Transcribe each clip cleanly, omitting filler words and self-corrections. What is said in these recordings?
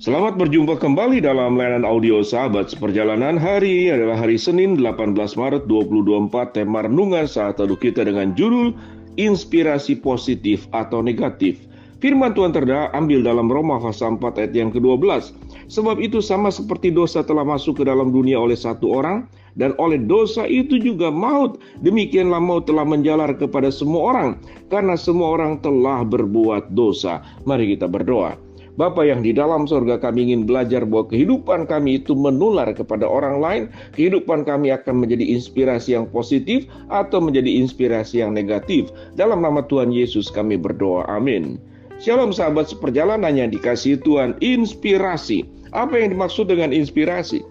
Selamat berjumpa kembali dalam layanan audio Sahabat Seperjalanan. Hari ini adalah hari Senin 18 Maret 2024. Tema renungan saat teduh kita dengan judul Inspirasi Positif atau Negatif. Firman Tuhan terambil dalam Roma pasal 4 ayat yang ke-12. Sebab itu sama seperti dosa telah masuk ke dalam dunia oleh satu orang, dan oleh dosa itu juga maut. Demikianlah maut telah menjalar kepada semua orang, karena semua orang telah berbuat dosa. Mari kita berdoa. Bapa yang di dalam surga, kami ingin belajar bahwa kehidupan kami itu menular kepada orang lain. Kehidupan kami akan menjadi inspirasi yang positif atau menjadi inspirasi yang negatif. Dalam nama Tuhan Yesus kami berdoa, amin. Shalom sahabat seperjalanan yang dikasihi Tuhan. Inspirasi. Apa yang dimaksud dengan inspirasi?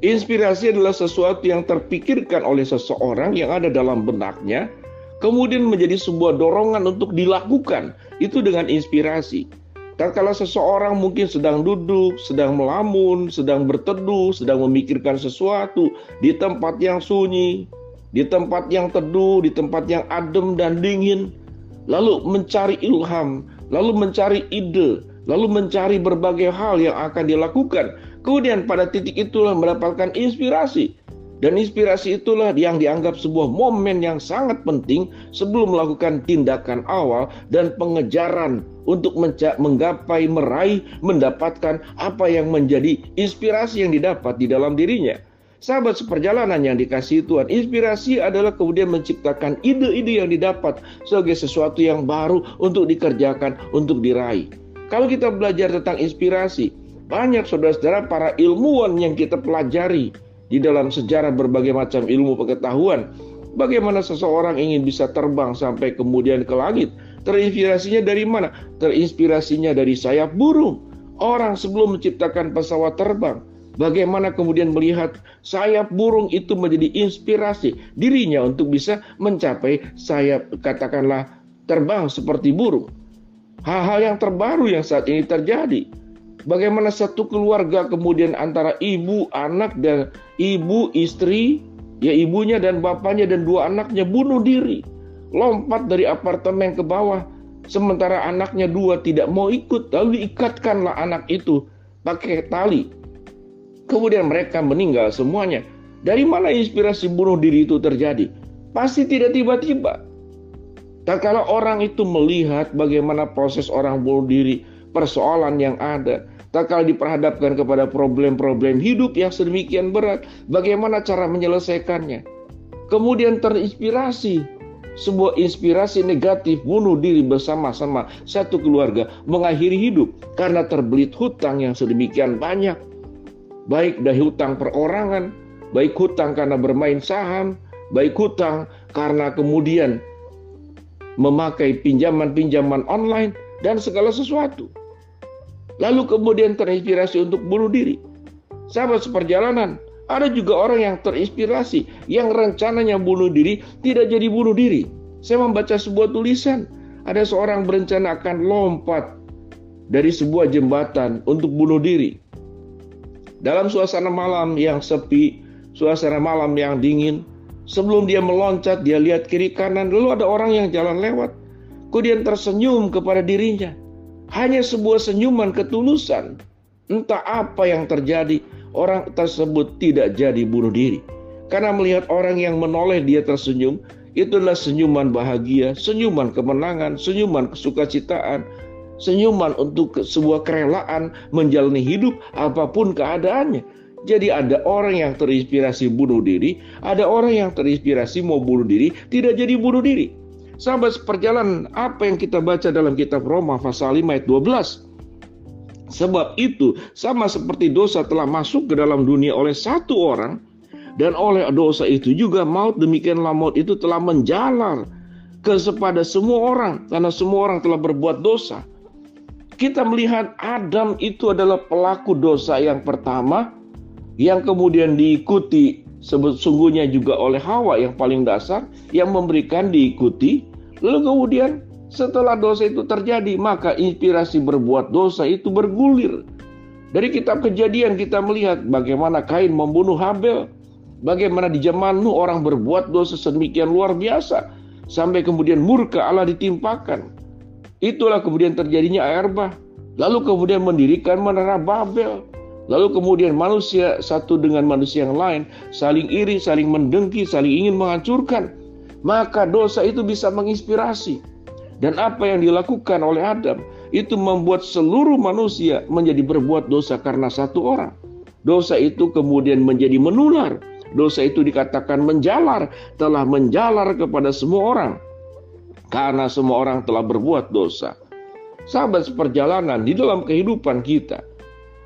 Inspirasi adalah sesuatu yang terpikirkan oleh seseorang yang ada dalam benaknya, kemudian menjadi sebuah dorongan untuk dilakukan. Itu dengan inspirasi. Tatkala seseorang mungkin sedang duduk, sedang melamun, sedang berteduh, sedang memikirkan sesuatu di tempat yang sunyi, di tempat yang teduh, di tempat yang adem dan dingin, lalu mencari ilham, lalu mencari ide, lalu mencari berbagai hal yang akan dilakukan. Kemudian pada titik itulah mendapatkan inspirasi. Dan inspirasi itulah yang dianggap sebuah momen yang sangat penting sebelum melakukan tindakan awal dan pengejaran untuk menggapai, meraih, mendapatkan apa yang menjadi inspirasi yang didapat di dalam dirinya. Sahabat seperjalanan yang dikasihi Tuhan, inspirasi adalah kemudian menciptakan ide-ide yang didapat sebagai sesuatu yang baru untuk dikerjakan, untuk diraih. Kalau kita belajar tentang inspirasi, banyak saudara-saudara para ilmuwan yang kita pelajari di dalam sejarah berbagai macam ilmu pengetahuan. Bagaimana seseorang ingin bisa terbang sampai kemudian ke langit? Terinspirasinya dari mana? Terinspirasinya dari sayap burung. Orang sebelum menciptakan pesawat terbang, bagaimana kemudian melihat sayap burung itu menjadi inspirasi dirinya untuk bisa mencapai sayap, katakanlah terbang seperti burung. Hal-hal yang terbaru yang saat ini terjadi. Bagaimana satu keluarga kemudian antara ibu, anak, dan ibu, istri, ya ibunya dan bapaknya dan dua anaknya bunuh diri. Lompat dari apartemen ke bawah. Sementara anaknya dua tidak mau ikut. Lalu diikatkanlah anak itu pakai tali. Kemudian mereka meninggal semuanya. Dari mana inspirasi bunuh diri itu terjadi? Pasti tidak tiba-tiba. Tatkala orang itu melihat bagaimana proses orang bunuh diri, persoalan yang ada, tatkala diperhadapkan kepada problem-problem hidup yang sedemikian berat, bagaimana cara menyelesaikannya? Kemudian terinspirasi, sebuah inspirasi negatif, bunuh diri bersama-sama satu keluarga, mengakhiri hidup karena terbelit hutang yang sedemikian banyak. Baik dari hutang perorangan, baik hutang karena bermain saham, baik hutang karena kemudian memakai pinjaman-pinjaman online, dan segala sesuatu. Lalu kemudian terinspirasi untuk bunuh diri. Sahabat seperjalanan, ada juga orang yang terinspirasi, yang rencananya bunuh diri, tidak jadi bunuh diri. Saya membaca sebuah tulisan, ada seorang berencana akan lompat dari sebuah jembatan untuk bunuh diri. Dalam suasana malam yang sepi, suasana malam yang dingin, sebelum dia meloncat, dia lihat kiri kanan, lalu ada orang yang jalan lewat. Kemudian tersenyum kepada dirinya. Hanya sebuah senyuman ketulusan. Entah apa yang terjadi, orang tersebut tidak jadi bunuh diri. Karena melihat orang yang menoleh dia tersenyum, itulah senyuman bahagia, senyuman kemenangan, senyuman kesukacitaan, senyuman untuk sebuah kerelaan menjalani hidup apapun keadaannya. Jadi ada orang yang terinspirasi bunuh diri, ada orang yang terinspirasi mau bunuh diri, tidak jadi bunuh diri. Sahabat seperjalanan, apa yang kita baca dalam kitab Roma pasal 5 ayat 12? Sebab itu sama seperti dosa telah masuk ke dalam dunia oleh satu orang, dan oleh dosa itu juga maut, demikianlah maut itu telah menjalar kepada semua orang, karena semua orang telah berbuat dosa. Kita melihat Adam itu adalah pelaku dosa yang pertama, yang kemudian diikuti sesungguhnya juga oleh Hawa yang paling dasar, yang memberikan diikuti. Lalu kemudian setelah dosa itu terjadi, maka inspirasi berbuat dosa itu bergulir. Dari kitab Kejadian kita melihat bagaimana Kain membunuh Habel, bagaimana di zaman Nuh orang berbuat dosa sedemikian luar biasa, sampai kemudian murka Allah ditimpakan. Itulah kemudian terjadinya air bah. Lalu kemudian mendirikan menara Babel. Lalu kemudian manusia satu dengan manusia yang lain saling iri, saling mendengki, saling ingin menghancurkan. Maka dosa itu bisa menginspirasi. Dan apa yang dilakukan oleh Adam itu membuat seluruh manusia menjadi berbuat dosa karena satu orang. Dosa itu kemudian menjadi menular. Dosa itu dikatakan menjalar, telah menjalar kepada semua orang. Karena semua orang telah berbuat dosa. Sahabat seperjalanan di dalam kehidupan kita,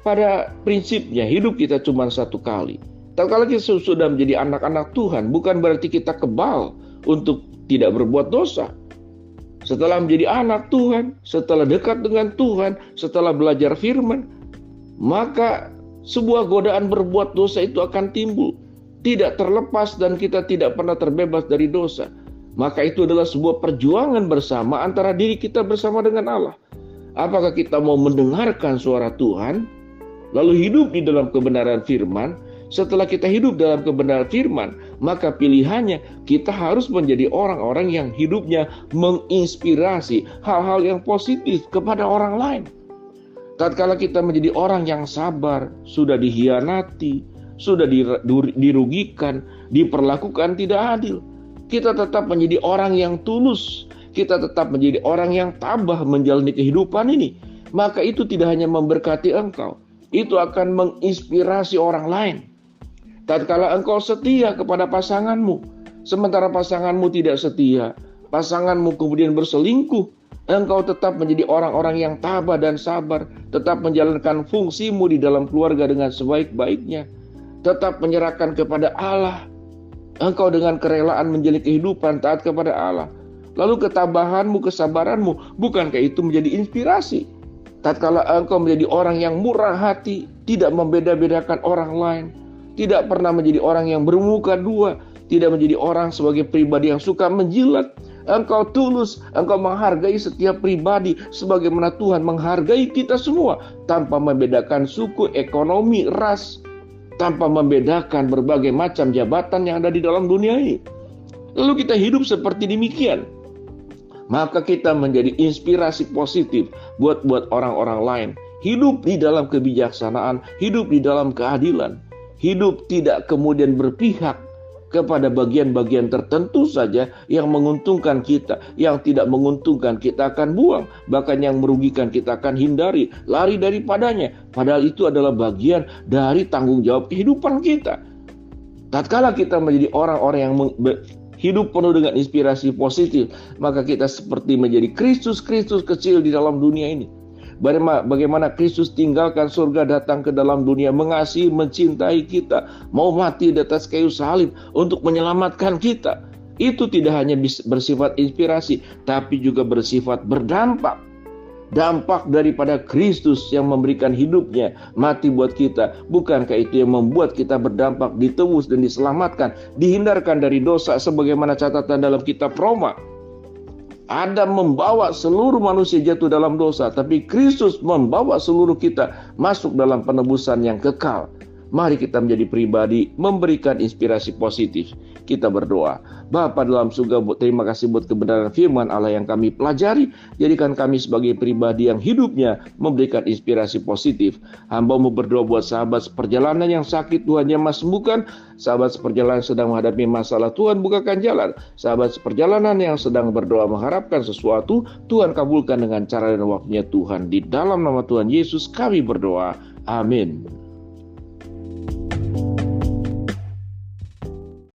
pada prinsipnya hidup kita cuma satu kali. Tatkala kita sudah menjadi anak-anak Tuhan, bukan berarti kita kebal untuk tidak berbuat dosa. Setelah menjadi anak Tuhan, setelah dekat dengan Tuhan, setelah belajar firman, maka sebuah godaan berbuat dosa itu akan timbul. Tidak terlepas dan kita tidak pernah terbebas dari dosa. Maka itu adalah sebuah perjuangan bersama antara diri kita bersama dengan Allah. Apakah kita mau mendengarkan suara Tuhan, lalu hidup di dalam kebenaran firman? Setelah kita hidup dalam kebenaran firman, maka pilihannya kita harus menjadi orang-orang yang hidupnya menginspirasi hal-hal yang positif kepada orang lain. Tatkala kita menjadi orang yang sabar, sudah dihianati, sudah dirugikan, diperlakukan tidak adil, kita tetap menjadi orang yang tulus, kita tetap menjadi orang yang tabah menjalani kehidupan ini, maka itu tidak hanya memberkati engkau, itu akan menginspirasi orang lain. Tatkala engkau setia kepada pasanganmu, sementara pasanganmu tidak setia, pasanganmu kemudian berselingkuh, engkau tetap menjadi orang-orang yang tabah dan sabar, tetap menjalankan fungsimu di dalam keluarga dengan sebaik-baiknya, tetap menyerahkan kepada Allah. Engkau dengan kerelaan menjalani kehidupan taat kepada Allah. Lalu ketabahanmu, kesabaranmu, bukankah itu menjadi inspirasi? Tatkala engkau menjadi orang yang murah hati, tidak membeda-bedakan orang lain, tidak pernah menjadi orang yang bermuka dua, tidak menjadi orang sebagai pribadi yang suka menjilat, engkau tulus, engkau menghargai setiap pribadi sebagaimana Tuhan menghargai kita semua, tanpa membedakan suku, ekonomi, ras, tanpa membedakan berbagai macam jabatan yang ada di dalam dunia ini. Lalu kita hidup seperti demikian, maka kita menjadi inspirasi positif buat orang-orang lain. Hidup di dalam kebijaksanaan, hidup di dalam keadilan, hidup tidak kemudian berpihak kepada bagian-bagian tertentu saja yang menguntungkan kita. Yang tidak menguntungkan kita akan buang, bahkan yang merugikan kita akan hindari, lari daripadanya. Padahal itu adalah bagian dari tanggung jawab kehidupan kita. Tatkala kita menjadi orang-orang yang hidup penuh dengan inspirasi positif, maka kita seperti menjadi Kristus-Kristus kecil di dalam dunia ini. Bagaimana Kristus tinggalkan surga, datang ke dalam dunia, mengasihi, mencintai kita, mau mati di atas kayu salib untuk menyelamatkan kita. Itu tidak hanya bersifat inspirasi, tapi juga bersifat berdampak. Dampak daripada Kristus yang memberikan hidupnya, mati buat kita. Bukankah itu yang membuat kita berdampak, ditebus dan diselamatkan, dihindarkan dari dosa, sebagaimana catatan dalam kitab Roma. Adam membawa seluruh manusia jatuh dalam dosa, tapi Kristus membawa seluruh kita masuk dalam penebusan yang kekal. Mari kita menjadi pribadi memberikan inspirasi positif. Kita berdoa. Bapa dalam surga, terima kasih buat kebenaran firman Allah yang kami pelajari. Jadikan kami sebagai pribadi yang hidupnya memberikan inspirasi positif. Hamba-Mu berdoa buat sahabat seperjalanan yang sakit, Tuhan jamah sembuhkan. Sahabat seperjalanan sedang menghadapi masalah, Tuhan bukakan jalan. Sahabat seperjalanan yang sedang berdoa mengharapkan sesuatu, Tuhan kabulkan dengan cara dan waktunya Tuhan. Di dalam nama Tuhan Yesus kami berdoa. Amin.